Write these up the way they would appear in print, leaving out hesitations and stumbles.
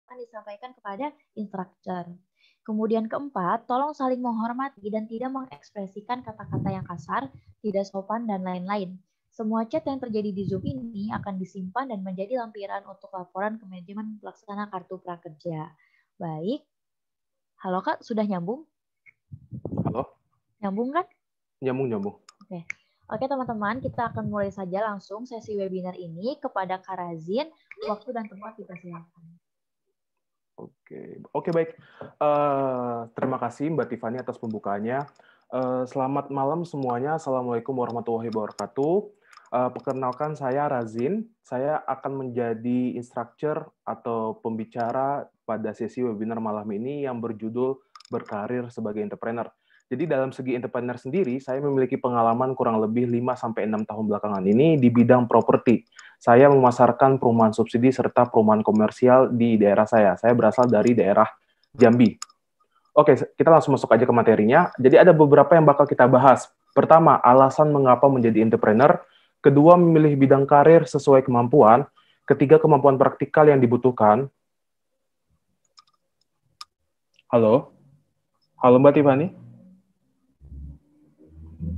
akan disampaikan kepada instruktur. Kemudian keempat, tolong saling menghormati dan tidak mengekspresikan kata-kata yang kasar, tidak sopan, dan lain-lain. Semua chat yang terjadi di Zoom ini akan disimpan dan menjadi lampiran untuk laporan ke manajemen pelaksana kartu prakerja. Baik, halo Kak, sudah nyambung? Halo? Nyambung kan? Nyambung. Oke. Oke teman-teman, kita akan mulai saja langsung sesi webinar ini kepada Kak Razin. Waktu dan tempat dipersilakan. Oke baik. Terima kasih Mbak Tiffany atas pembukaannya. Selamat malam semuanya. Assalamualaikum warahmatullahi wabarakatuh. Perkenalkan saya Razin. Saya akan menjadi instruktur atau pembicara pada sesi webinar malam ini yang berjudul Berkarir sebagai Entrepreneur. Jadi dalam segi entrepreneur sendiri, saya memiliki pengalaman kurang lebih 5-6 tahun belakangan ini di bidang properti. Saya memasarkan perumahan subsidi serta perumahan komersial di daerah saya. Saya berasal dari daerah Jambi. Oke, kita langsung masuk aja ke materinya. Jadi ada beberapa yang bakal kita bahas. Pertama, alasan mengapa menjadi entrepreneur. Kedua, memilih bidang karir sesuai kemampuan. Ketiga, kemampuan praktikal yang dibutuhkan. Halo? Halo Mbak Tiffany?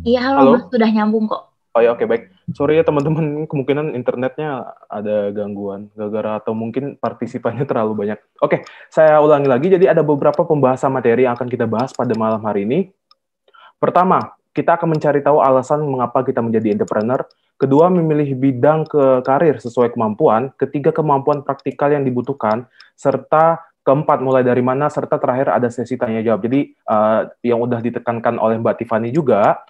Iya, halo Mas, sudah nyambung kok. Oh ya, oke, baik. Sorry ya teman-teman, kemungkinan internetnya ada gangguan, gara-gara atau mungkin partisipannya terlalu banyak. Oke, saya ulangi lagi, jadi ada beberapa pembahasan materi yang akan kita bahas pada malam hari ini. Pertama, kita akan mencari tahu alasan mengapa kita menjadi entrepreneur. Kedua, memilih bidang ke karir sesuai kemampuan. Ketiga, kemampuan praktikal yang dibutuhkan. Serta keempat, mulai dari mana. Serta terakhir ada sesi tanya jawab. Jadi, yang udah ditekankan oleh Mbak Tiffany juga,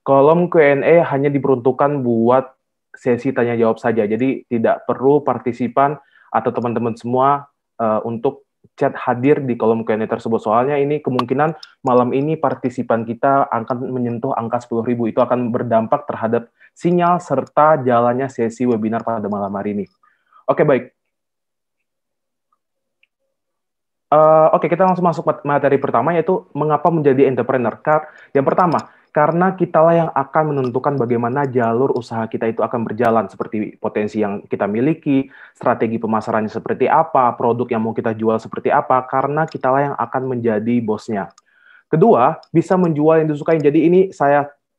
kolom Q&A hanya diperuntukkan buat sesi tanya jawab saja. Jadi, tidak perlu partisipan atau teman-teman semua untuk chat hadir di kolom Q&A tersebut. Soalnya ini kemungkinan malam ini partisipan kita akan menyentuh angka 10.000. Itu akan berdampak terhadap sinyal serta jalannya sesi webinar pada malam hari ini. Oke, baik. Oke, kita langsung masuk materi pertama, yaitu mengapa menjadi entrepreneur. Yang pertama, karena kitalah yang akan menentukan bagaimana jalur usaha kita itu akan berjalan, seperti potensi yang kita miliki, strategi pemasarannya seperti apa, produk yang mau kita jual seperti apa, karena kitalah yang akan menjadi bosnya. Kedua, bisa menjual yang disukai. Jadi ini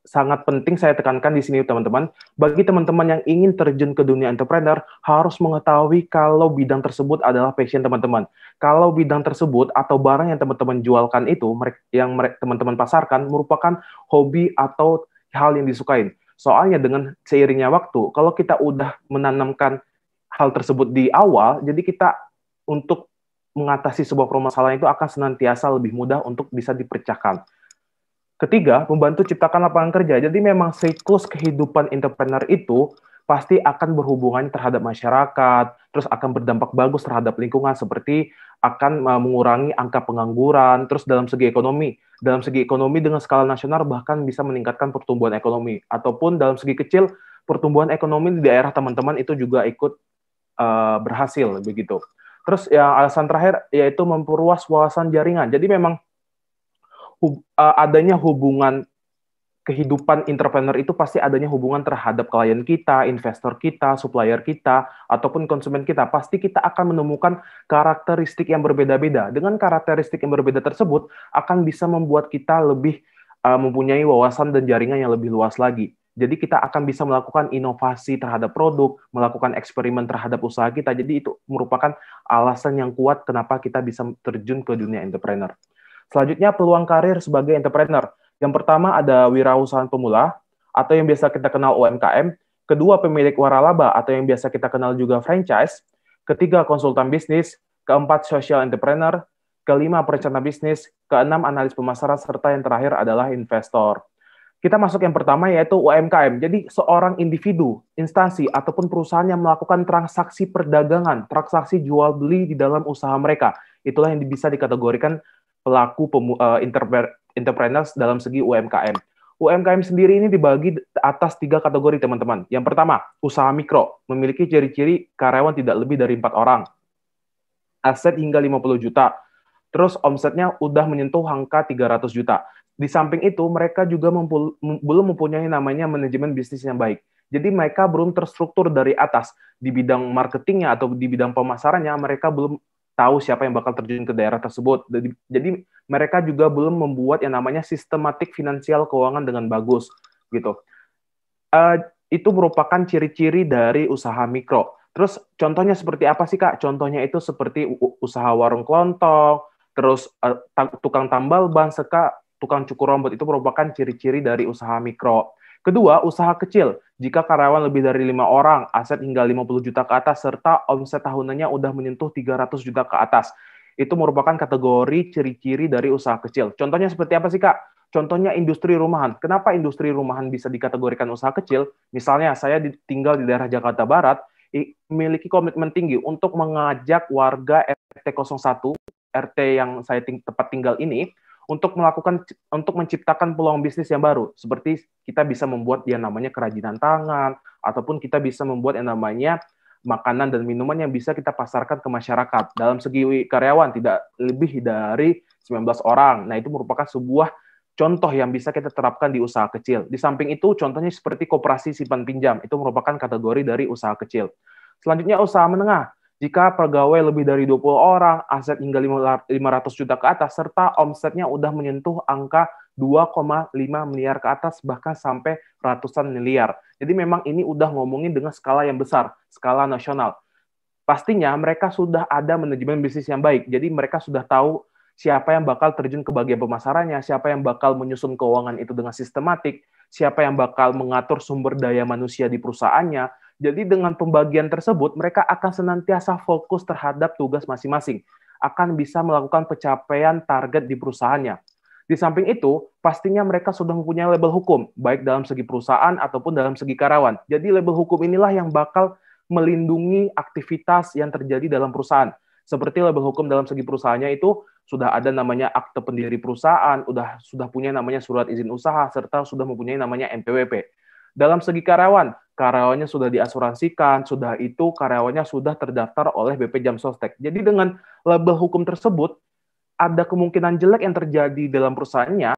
sangat penting saya tekankan di sini teman-teman. Bagi teman-teman yang ingin terjun ke dunia entrepreneur, harus mengetahui kalau bidang tersebut adalah passion teman-teman. Kalau bidang tersebut atau barang yang teman-teman jualkan itu, yang teman-teman pasarkan, merupakan hobi atau hal yang disukai. Soalnya dengan seiringnya waktu, kalau kita udah menanamkan hal tersebut di awal, jadi kita untuk mengatasi sebuah permasalahan itu akan senantiasa lebih mudah untuk bisa dipecahkan. Ketiga, membantu ciptakan lapangan kerja. Jadi memang siklus kehidupan entrepreneur itu pasti akan berhubungan terhadap masyarakat, terus akan berdampak bagus terhadap lingkungan, seperti akan mengurangi angka pengangguran, terus dalam segi ekonomi dengan skala nasional bahkan bisa meningkatkan pertumbuhan ekonomi, ataupun dalam segi kecil, pertumbuhan ekonomi di daerah teman-teman itu juga ikut berhasil, begitu. Terus yang alasan terakhir, yaitu memperluas wawasan jaringan. Jadi memang adanya hubungan kehidupan entrepreneur itu pasti adanya hubungan terhadap klien kita, investor kita, supplier kita, ataupun konsumen kita. Pasti kita akan menemukan karakteristik yang berbeda-beda. Dengan karakteristik yang berbeda tersebut, akan bisa membuat kita lebih mempunyai wawasan dan jaringan yang lebih luas lagi. Jadi kita akan bisa melakukan inovasi terhadap produk, melakukan eksperimen terhadap usaha kita. Jadi itu merupakan alasan yang kuat kenapa kita bisa terjun ke dunia entrepreneur. Selanjutnya, peluang karir sebagai entrepreneur. Yang pertama ada wirausahaan pemula, atau yang biasa kita kenal UMKM. Kedua, pemilik waralaba, atau yang biasa kita kenal juga franchise. Ketiga, konsultan bisnis. Keempat, social entrepreneur. Kelima, perencana bisnis. Keenam, analis pemasaran. Serta yang terakhir adalah investor. Kita masuk yang pertama, yaitu UMKM. Jadi, seorang individu, instansi, ataupun perusahaan yang melakukan transaksi perdagangan, transaksi jual-beli di dalam usaha mereka. Itulah yang bisa dikategorikan pelaku entrepreneurs dalam segi UMKM. UMKM sendiri ini dibagi atas 3 kategori, teman-teman. Yang pertama, usaha mikro, memiliki ciri-ciri karyawan tidak lebih dari 4 orang, aset hingga 50 juta, terus omsetnya udah menyentuh angka 300 juta. Di samping itu, mereka juga belum mempunyai namanya manajemen bisnis yang baik. Jadi mereka belum terstruktur dari atas. Di bidang marketingnya atau di bidang pemasarannya, mereka belum tahu siapa yang bakal terjun ke daerah tersebut. Jadi mereka juga belum membuat yang namanya sistematik finansial keuangan dengan bagus gitu. Itu merupakan ciri-ciri dari usaha mikro. Terus contohnya seperti apa sih Kak? Contohnya itu seperti usaha warung kelontong, terus tukang tambal ban, tukang cukur rambut, itu merupakan ciri-ciri dari usaha mikro. Kedua, usaha kecil. Jika karyawan lebih dari 5 orang, aset hingga 50 juta ke atas, serta omset tahunannya udah menyentuh 300 juta ke atas. Itu merupakan kategori ciri-ciri dari usaha kecil. Contohnya seperti apa sih Kak? Contohnya industri rumahan. Kenapa industri rumahan bisa dikategorikan usaha kecil? Misalnya saya tinggal di daerah Jakarta Barat, memiliki komitmen tinggi untuk mengajak warga RT 01, RT yang saya tempat tinggal ini, untuk menciptakan peluang bisnis yang baru. Seperti kita bisa membuat yang namanya kerajinan tangan, ataupun kita bisa membuat yang namanya makanan dan minuman yang bisa kita pasarkan ke masyarakat. Dalam segi karyawan tidak lebih dari 19 orang. Nah, itu merupakan sebuah contoh yang bisa kita terapkan di usaha kecil. Di samping itu, contohnya seperti koperasi simpan pinjam. Itu merupakan kategori dari usaha kecil. Selanjutnya, usaha menengah. Jika pegawai lebih dari 20 orang, aset hingga 500 juta ke atas, serta omsetnya udah menyentuh angka 2,5 miliar ke atas, bahkan sampai ratusan miliar. Jadi memang ini udah ngomongin dengan skala yang besar, skala nasional. Pastinya mereka sudah ada manajemen bisnis yang baik, jadi mereka sudah tahu siapa yang bakal terjun ke bagian pemasarannya, siapa yang bakal menyusun keuangan itu dengan sistematik, siapa yang bakal mengatur sumber daya manusia di perusahaannya. Jadi dengan pembagian tersebut, mereka akan senantiasa fokus terhadap tugas masing-masing, akan bisa melakukan pencapaian target di perusahaannya. Di samping itu, pastinya mereka sudah mempunyai label hukum, baik dalam segi perusahaan ataupun dalam segi karyawan. Jadi label hukum inilah yang bakal melindungi aktivitas yang terjadi dalam perusahaan. Seperti label hukum dalam segi perusahaannya itu sudah ada namanya akte pendiri perusahaan, sudah punya namanya surat izin usaha, serta sudah mempunyai namanya NPWP. Dalam segi karyawan, karyawannya sudah diasuransikan, sudah itu karyawannya sudah terdaftar oleh BP Jam Sostek. Jadi dengan label hukum tersebut, ada kemungkinan jelek yang terjadi dalam perusahaannya.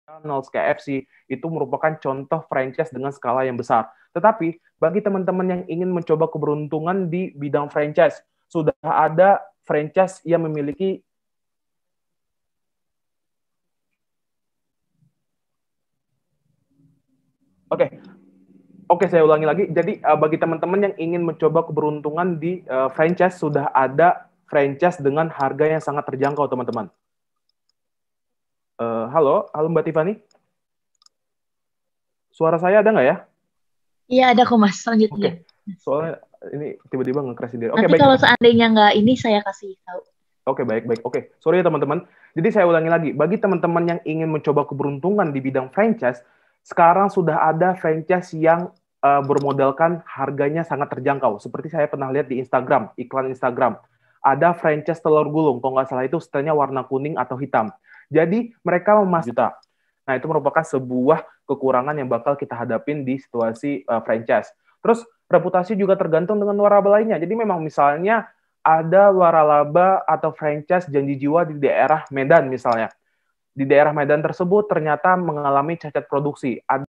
McDonald's, KFC, itu merupakan contoh franchise dengan skala yang besar. Tetapi, bagi teman-teman yang ingin mencoba keberuntungan di bidang franchise, sudah ada franchise yang memiliki Oke, saya ulangi lagi. Jadi, bagi teman-teman yang ingin mencoba keberuntungan di franchise, sudah ada franchise dengan harga yang sangat terjangkau, teman-teman. Halo Mbak Tiffany? Suara saya ada nggak ya? Iya, ada kok Mas. Lanjut. Oke. Soalnya ini tiba-tiba nge-crash sendiri. Nanti baik. Kalau seandainya nggak ini, saya kasih tahu. Oke, baik. Oke, sorry ya teman-teman. Jadi saya ulangi lagi. Bagi teman-teman yang ingin mencoba keberuntungan di bidang franchise, sekarang sudah ada franchise yang bermodalkan harganya sangat terjangkau. Seperti saya pernah lihat di Instagram, iklan Instagram. Ada franchise telur gulung. Kalau nggak salah itu setelahnya warna kuning atau hitam. Jadi mereka memasuk juta. Nah, itu merupakan sebuah kekurangan yang bakal kita hadapin di situasi franchise. Terus reputasi juga tergantung dengan waralaba lainnya. Jadi memang misalnya ada waralaba atau franchise janji jiwa di daerah Medan misalnya. Di daerah Medan tersebut ternyata mengalami cacat produksi. Ada